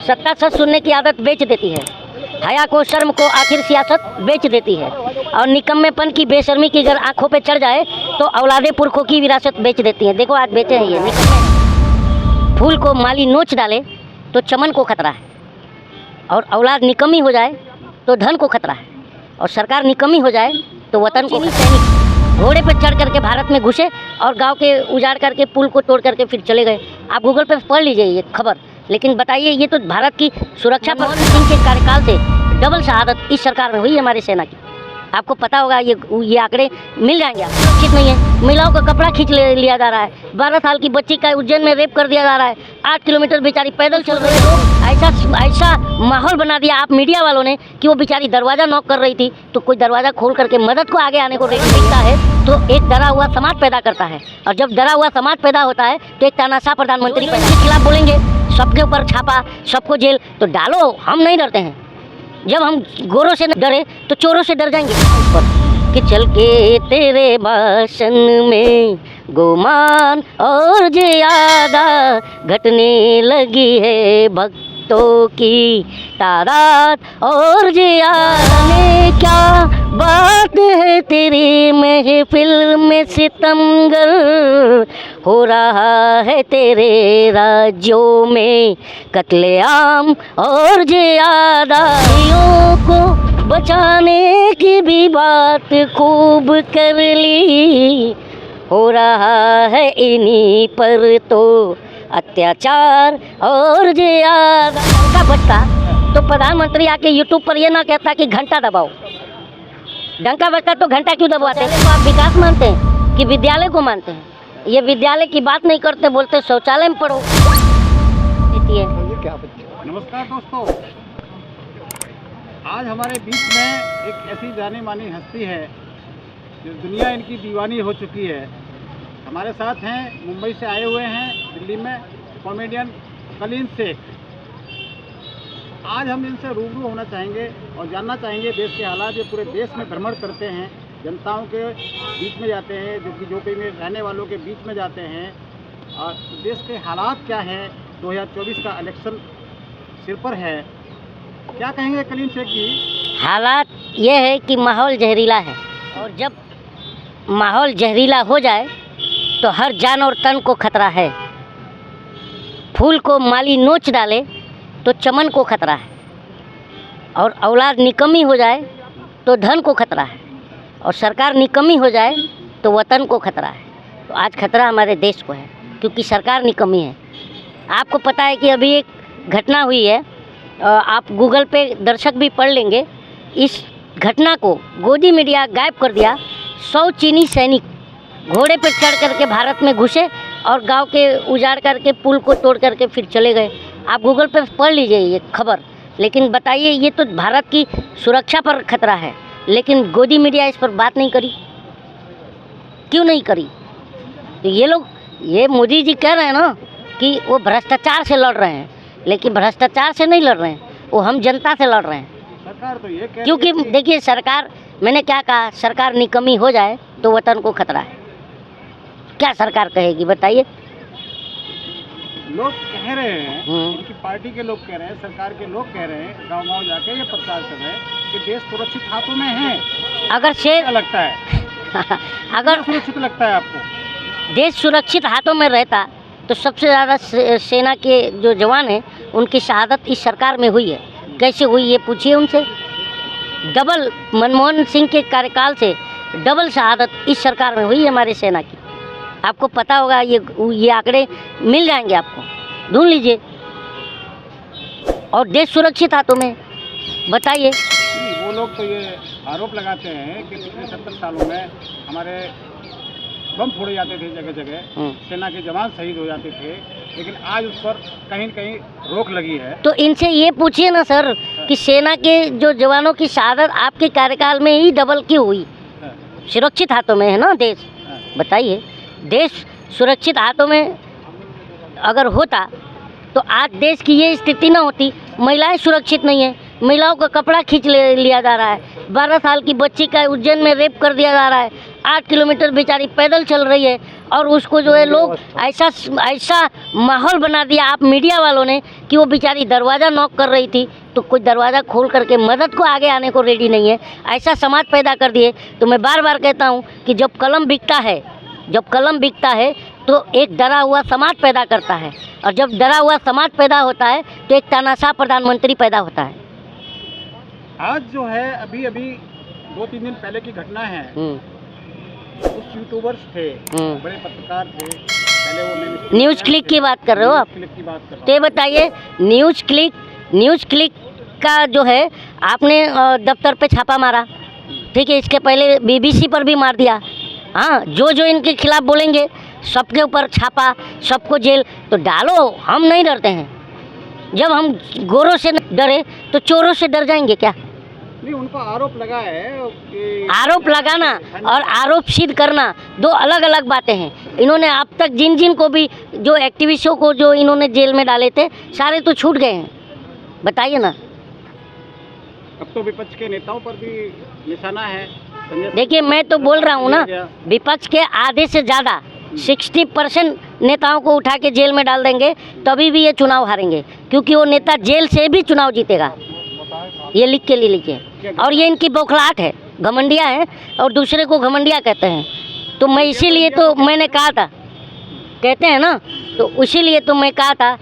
सत्ता सच सुनने की आदत बेच देती है, हया को शर्म को आखिर सियासत बेच देती है, और निकम्मेपन की बेशर्मी की अगर आंखों पे चढ़ जाए तो औलादे पुरखों की विरासत बेच देती है। देखो आज बेचे हैं ये निकम्मे। फूल को माली नोच डाले तो चमन को खतरा है, और औलाद निकम्मी हो जाए तो धन को खतरा है, और सरकार निकम्मी हो जाए तो वतन को। सैनिक घोड़े पर चढ़ करके भारत में घुसे और गांव के उजाड़ करके पुल को तोड़ करके फिर चले गए। आप गूगल पे पढ़ लीजिए ये खबर। लेकिन बताइए, ये तो भारत की सुरक्षा पर सिंह के कार्यकाल से डबल शहादत इस सरकार में हुई है हमारी सेना की। आपको पता होगा ये आंकड़े मिल जाएंगे। सुरक्षित नहीं है, महिलाओं का कपड़ा खींच लिया जा रहा है, 12 साल की बच्ची का उज्जैन में रेप कर दिया जा रहा है, 8 किलोमीटर बेचारी पैदल चल रही है। ऐसा माहौल बना दिया आप मीडिया वालों ने कि वो बेचारी दरवाज़ा नॉक कर रही थी तो कोई दरवाज़ा खोल करके मदद को आगे आने को रेडी देखता है तो एक डरा हुआ समाज पैदा करता है, और जब डरा हुआ समाज पैदा होता है तो एक तानाशाह प्रधानमंत्री के खिलाफ बोलेंगे, सबके ऊपर छापा, सबको जेल। तो डालो, हम नहीं डरते हैं। जब हम गोरों से डरे तो चोरों से डर जाएंगे। कि चल के तेरे भाषण में गुमान और ज्यादा घटने लगी है भक्तों की तादाद और ज्यादा। क्या बात है तेरी महफिल में सितमगर, हो रहा है तेरे राज्यों में कत्लेआम और ज्यादा। को बचाने की भी बात खूब कर ली, हो रहा है इन्हीं पर तो अत्याचार और ज्यादा। घंटा बजता तो प्रधानमंत्री आके यूट्यूब पर ये ना कहता कि घंटा दबाओ। डंका बजता तो घंटा क्यों दबाते हैं? तो आप विकास मानते हैं कि विद्यालय को मानते हैं? ये विद्यालय की बात नहीं करते, बोलते शौचालय में पढ़ो। नमस्कार दोस्तों, आज हमारे बीच में एक ऐसी जानी मानी हस्ती है जो दुनिया इनकी दीवानी हो चुकी है। हमारे साथ हैं, मुंबई से आए हुए हैं दिल्ली में, कॉमेडियन कलीम शेख। आज हम इनसे रूबरू होना चाहेंगे और जानना चाहेंगे देश के हालात। ये पूरे देश में भ्रमण करते हैं, जनताओं के बीच में जाते हैं, जो कि में रहने वालों के बीच में जाते हैं, और देश के हालात क्या हैं। 2024 का इलेक्शन सिर पर है, क्या कहेंगे कलीम शेख जी? हालात ये है कि माहौल जहरीला है, और जब माहौल जहरीला हो जाए तो हर जान और तन को खतरा है। फूल को माली नोच डाले तो चमन को खतरा है, और औलाद निकम्मी हो जाए तो धन को खतरा है, और सरकार निकम्मी हो जाए तो वतन को खतरा है। तो आज खतरा हमारे देश को है क्योंकि सरकार निकम्मी है। आपको पता है कि अभी एक घटना हुई है, आप गूगल पे दर्शक भी पढ़ लेंगे। इस घटना को गोदी मीडिया गायब कर दिया। 100 चीनी सैनिक घोड़े पर चढ़ करके भारत में घुसे और गांव के उजाड़ करके पुल को तोड़ करके फिर चले गए। आप गूगल पे पढ़ लीजिए ये खबर। लेकिन बताइए, ये तो भारत की सुरक्षा पर खतरा है, लेकिन गोदी मीडिया इस पर बात नहीं करी। क्यों नहीं करी? तो ये मोदी जी कह रहे हैं ना कि वो भ्रष्टाचार से लड़ रहे हैं, लेकिन भ्रष्टाचार से नहीं लड़ रहे हैं, वो हम जनता से लड़ रहे हैं। सरकार तो ये कह क्योंकि देखिए, सरकार, मैंने क्या कहा, सरकार निकम्मी हो जाए तो वतन को खतरा है। क्या सरकार कहेगी बताइए? लोग कह रहे हैं, इनकी पार्टी के लोग कह रहे हैं, सरकार के लोग कह रहे हैं, गांव-गांव जाके ये प्रचार कर रहे हैं कि देश सुरक्षित हाथों में है। अगर क्या लगता है? अगर सुरक्षित लगता है आपको? देश सुरक्षित हाथों में रहता तो सबसे ज़्यादा सेना के जो जवान हैं उनकी शहादत इस सरकार में हुई है। कैसे हुई ये पूछिए उनसे। डबल मनमोहन सिंह के कार्यकाल से डबल शहादत इस सरकार में हुई है हमारी सेना की। आपको पता होगा, ये आंकड़े मिल जाएंगे, आपको ढूंढ लीजिए। और देश सुरक्षित हाथों में, बताइए। वो लोग तो ये आरोप लगाते हैं कि पिछले 70 सालों में हमारे बम फोड़े जाते थे जगह जगह, सेना के जवान शहीद हो जाते थे, लेकिन आज उस पर कहीं न कहीं रोक लगी है। तो इनसे ये पूछिए ना सर कि सेना के जो जवानों की शहादत आपके कार्यकाल में ही डबल क्यों हुई? सुरक्षित हाथों में है ना देश। बताइए, देश सुरक्षित हाथों में अगर होता तो आज देश की ये स्थिति ना होती। महिलाएं सुरक्षित नहीं है, महिलाओं का कपड़ा खींच लिया जा रहा है, 12 साल की बच्ची का उज्जैन में रेप कर दिया जा रहा है, 8 किलोमीटर बेचारी पैदल चल रही है, और उसको जो है लोग ऐसा माहौल बना दिया आप मीडिया वालों ने कि वो बेचारी दरवाज़ा नॉक कर रही थी तो कोई दरवाज़ा खोल करके मदद को आगे आने को रेडी नहीं है, ऐसा समाज पैदा कर दिए। तो मैं बार बार कहता हूँ कि जब कलम बिकता है तो एक डरा हुआ समाज पैदा करता है, और जब डरा हुआ समाज पैदा होता है तो एक तानाशाह प्रधानमंत्री पैदा होता है। आज जो है अभी 2-3 दिन पहले की घटना है, कुछ यूट्यूबर्स थे, बड़े पत्रकार थे, पहले वो न्यूज़ क्लिक की बात कर रहे हो आप? तो ये बताइए, न्यूज़ क्लिक का जो है आपने दफ्तर पे छापा मारा, ठीक है, इसके पहले BBC पर भी मार दिया। हाँ, जो इनके खिलाफ बोलेंगे सबके ऊपर छापा, सबको जेल। तो डालो, हम नहीं डरते हैं। जब हम गोरों से डरे तो चोरों से डर जाएंगे क्या? नहीं, उनको आरोप लगा है कि आरोप लगाना और आरोप सिद्ध करना दो अलग अलग बातें हैं। इन्होंने अब तक जिन को भी जो एक्टिविस्टों को जो इन्होंने जेल में डाले थे सारे तो छूट गए हैं, बताइए ना। अब तो विपक्ष के नेताओं पर भी निशाना है। देखिए, मैं तो बोल रहा हूँ ना, विपक्ष के आधे से ज़्यादा 60% नेताओं को उठा के जेल में डाल देंगे तभी भी ये चुनाव हारेंगे, क्योंकि वो नेता जेल से भी चुनाव जीतेगा। ये लिख के ले लीजिए। और ये इनकी बौखलाहट है, घमंडिया है और दूसरे को घमंडिया कहते हैं। तो मैं इसीलिए तो मैंने कहा था, कहते हैं ना, तो इसीलिए तो मैं कहा था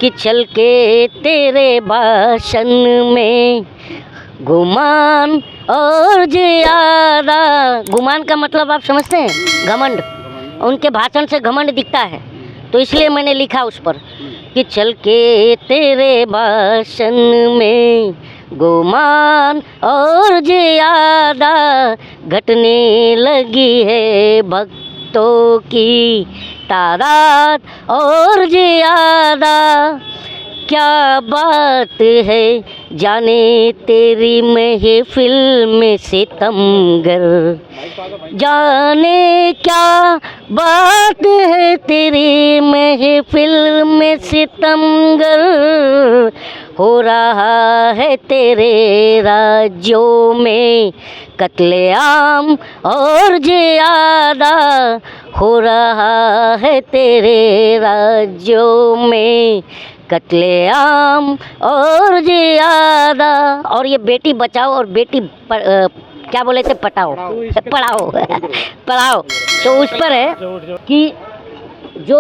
कि चल के तेरे भाषण में गुमान और ज्यादा, गुमान का मतलब आप समझते हैं? घमंड। उनके भाषण से घमंड दिखता है, तो इसलिए मैंने लिखा उस पर कि चल के तेरे भाषण में गुमान और ज्यादा घटने लगी है भक्तों की तादाद और ज्यादा। क्या बात है जाने तेरी महफिल में सितमगर, जाने क्या बात है तेरी महफिल में सितमगर। हो रहा है तेरे राज्यों में कत्लेआम और ज्यादा, हो रहा है तेरे राज्यों में कत्लेआम और ज्यादा। और ये बेटी बचाओ और बेटी क्या बोले थे, पढ़ाओ तो उस पर है कि जो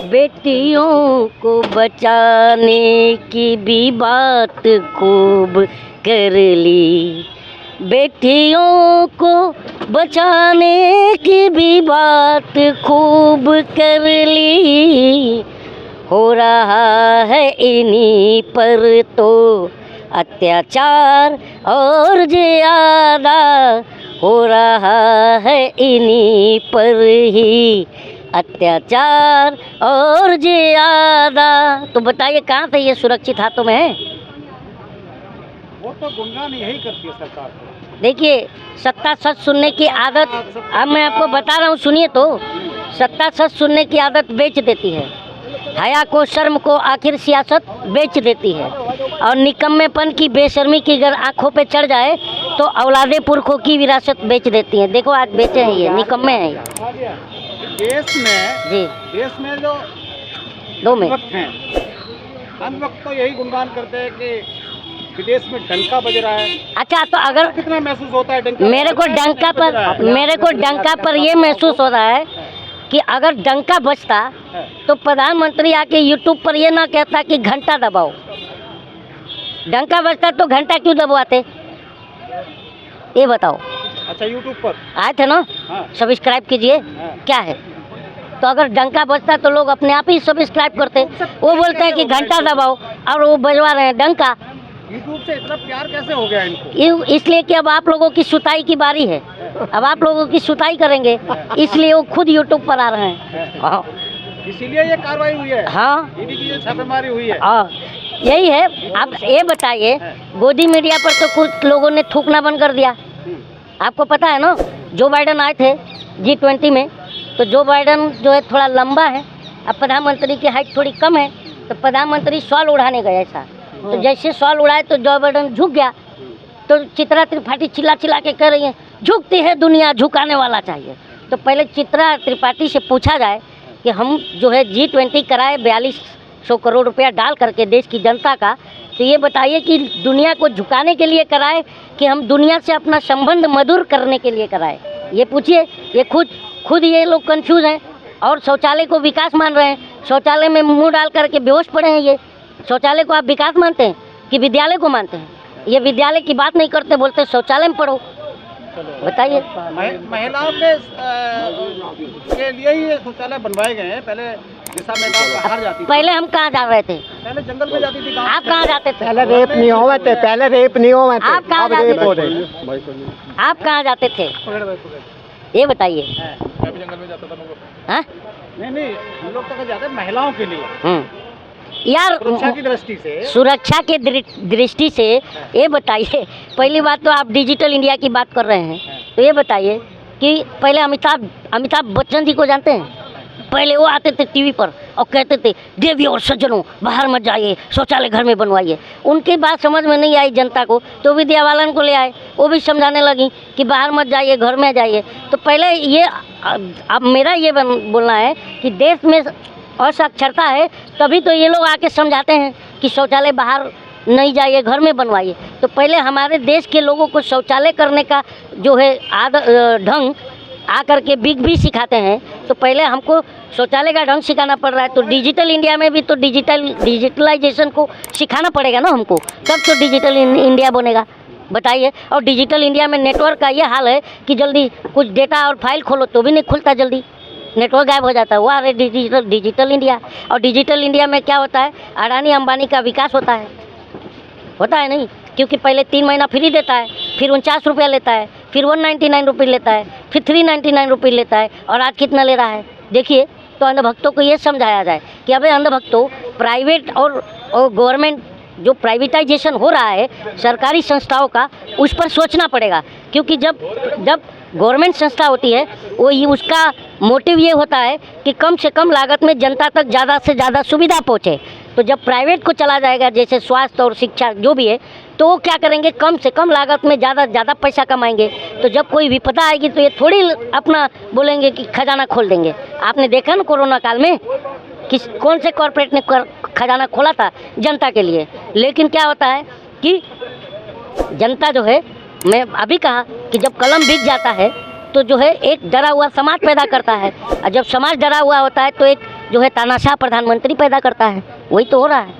बेटियों को बचाने की भी बात खूब कर ली, बेटियों को बचाने की भी बात खूब कर ली। हो रहा है इन्हीं पर तो अत्याचार और ज्यादा, हो रहा है इन्हीं पर ही अत्याचार और ज्यादा। तो बताइए कहाँ से ये सुरक्षित हाथों में है? वो तो गुणगान यही करती है सरकार को। देखिए, सत्ता सच सुनने की आदत, अब मैं आपको बता रहा हूँ, सुनिए तो, सत्ता सच सुनने की आदत बेच देती है, हया को शर्म को आखिर सियासत बेच देती है, और निकम्मेपन की बेशर्मी की अगर आंखों पे चढ़ जाए तो औलादे पुरखों की विरासत बेच देती है। देखो आज बेचे हैं, ये निकम्मे हैं ये। देश में जो 2 में हैं, हम वक्त तो यही गुणगान करते हैं कि विदेश में डंका बज रहा है। अच्छा, तो अगर कितना महसूस होता है डंका? मेरे को डंका पर ये महसूस हो रहा है कि अगर डंका बजता तो प्रधानमंत्री आके यूट्यूब पर ये ना कहता कि घंटा दबाओ। डंका बजता तो घंटा क्यों दबाते, ये बताओ। अच्छा, यूट्यूब पर आए थे ना, सब्सक्राइब कीजिए। क्या है, तो अगर डंका बजता तो लोग अपने आप ही सब्सक्राइब करते। वो बोलते हैं कि घंटा दबाओ और वो बजवा रहे हैं डंका। यूट्यूब से इतना प्यार कैसे हो गया इनको? इसलिए कि अब आप लोगों की सुताई की बारी है, अब आप लोगों की सुताई करेंगे, इसलिए वो खुद यूट्यूब पर आ रहे हैं। हाँ, इसीलिए ये कार्रवाई हुई है। हाँ, ईडी की छापेमारी हुई है। हाँ, यही है। आप ये बताइए, गोदी मीडिया पर तो कुछ लोगों ने थूकना बंद कर दिया। आपको पता है ना, जो बाइडन आए थे G20 में, तो जो बाइडन जो है थोड़ा लंबा है, अब प्रधानमंत्री की हाइट थोड़ी कम है, तो प्रधानमंत्री सवाल उड़ाने गए ऐसा, तो जैसे सवाल उड़ाए तो जो बाइडन झुक गया, तो चित्रा त्रिपाठी चिल्ला चिल्ला के कह रही है, झुकती है दुनिया, झुकाने वाला चाहिए। तो पहले चित्रा त्रिपाठी से पूछा जाए कि हम जो है G20 कराए 4200 करोड़ रुपया डाल करके देश की जनता का, तो ये बताइए कि दुनिया को झुकाने के लिए कराए कि हम दुनिया से अपना संबंध मधुर करने के लिए कराए? ये पूछिए। ये खुद ये लोग कंफ्यूज हैं और शौचालय को विकास मान रहे हैं। शौचालय में मुंह डाल करके बेहोश पड़े हैं। ये शौचालय को आप विकास मानते हैं कि विद्यालय को मानते हैं? ये विद्यालय की बात नहीं करते, बोलते शौचालय में पढ़ो। बताइए। महिलाओं के लिए ही ये शौचालय बनवाए गए हैं। पहले दिशा मैदान बाहर जाती थी, पहले हम कहाँ जा रहे थे? पहले जंगल में जाती थी। आप कहाँ जाते थे? पहले रेप नहीं हुए थे, पहले रेप नहीं हुए थे। आप कहाँ अब जाते रेप हो थे? रहे। आप कहाँ जाते थे? ये बताइए। मैं भी जंगल में जाता था। हाँ? नहीं, हम लोग तो जाते हैं महिलाओं के लिए, यार सुरक्षा की दृष्टि से। सुरक्षा के दृष्टि से ये बताइए, पहली बात तो आप डिजिटल इंडिया की बात कर रहे हैं, तो ये बताइए कि पहले अमिताभ बच्चन जी को जानते हैं? पहले वो आते थे टीवी पर और कहते थे देवी और सज्जनों बाहर मत जाइए, शौचालय घर में बनवाइए। उनकी बात समझ में नहीं आई जनता को, तो विद्या बालन को ले आए, वो भी समझाने लगी कि बाहर मत जाइए, घर में जाइए। तो पहले ये अब मेरा ये बोलना है कि देश में असाक्षरता है, तभी तो ये लोग आके समझाते हैं कि शौचालय बाहर नहीं जाइए, घर में बनवाइए। तो पहले हमारे देश के लोगों को शौचालय करने का जो है ढंग आकर के भी सिखाते हैं, तो पहले हमको शौचालय का ढंग सिखाना पड़ रहा है। तो डिजिटल इंडिया में भी तो डिजिटलाइजेशन को सिखाना पड़ेगा ना हमको, तब तो डिजिटल इंडिया बनेगा। बताइए। और डिजिटल इंडिया में नेटवर्क का ये हाल है कि जल्दी कुछ डेटा और फाइल खोलो तो भी नहीं खुलता, जल्दी नेटवर्क गायब हो जाता है। वो आ रहे डिजिटल इंडिया। और डिजिटल इंडिया में क्या होता है, अडानी अंबानी का विकास होता है नहीं, क्योंकि पहले 3 महीना फ्री देता है, फिर 49 रुपया लेता है, फिर 199 रुपये लेता है, फिर 399 रुपये लेता है, और आज कितना ले रहा है देखिए। तो अंधभक्तों को ये समझाया जाए कि अबे अंधभक्तों, प्राइवेट और गवर्नमेंट जो प्राइवेटाइजेशन हो रहा है सरकारी संस्थाओं का, उस पर सोचना पड़ेगा। क्योंकि जब गवर्नमेंट संस्था होती है वो उसका मोटिव ये होता है कि कम से कम लागत में जनता तक ज़्यादा से ज़्यादा सुविधा पहुँचे। तो जब प्राइवेट को चला जाएगा, जैसे स्वास्थ्य और शिक्षा जो भी है, तो वो क्या करेंगे, कम से कम लागत में ज़्यादा पैसा कमाएंगे। तो जब कोई विपदा आएगी तो ये थोड़ी अपना बोलेंगे कि खजाना खोल देंगे। आपने देखा ना कोरोना काल में कौन से कॉरपोरेट ने खजाना खोला था जनता के लिए। लेकिन क्या होता है कि जनता जो है, मैं अभी कहा कि जब कलम बिक जाता है तो जो है एक डरा हुआ समाज पैदा करता है, और जब समाज डरा हुआ होता है तो एक जो है तानाशाह प्रधानमंत्री पैदा करता है। वही तो हो रहा है।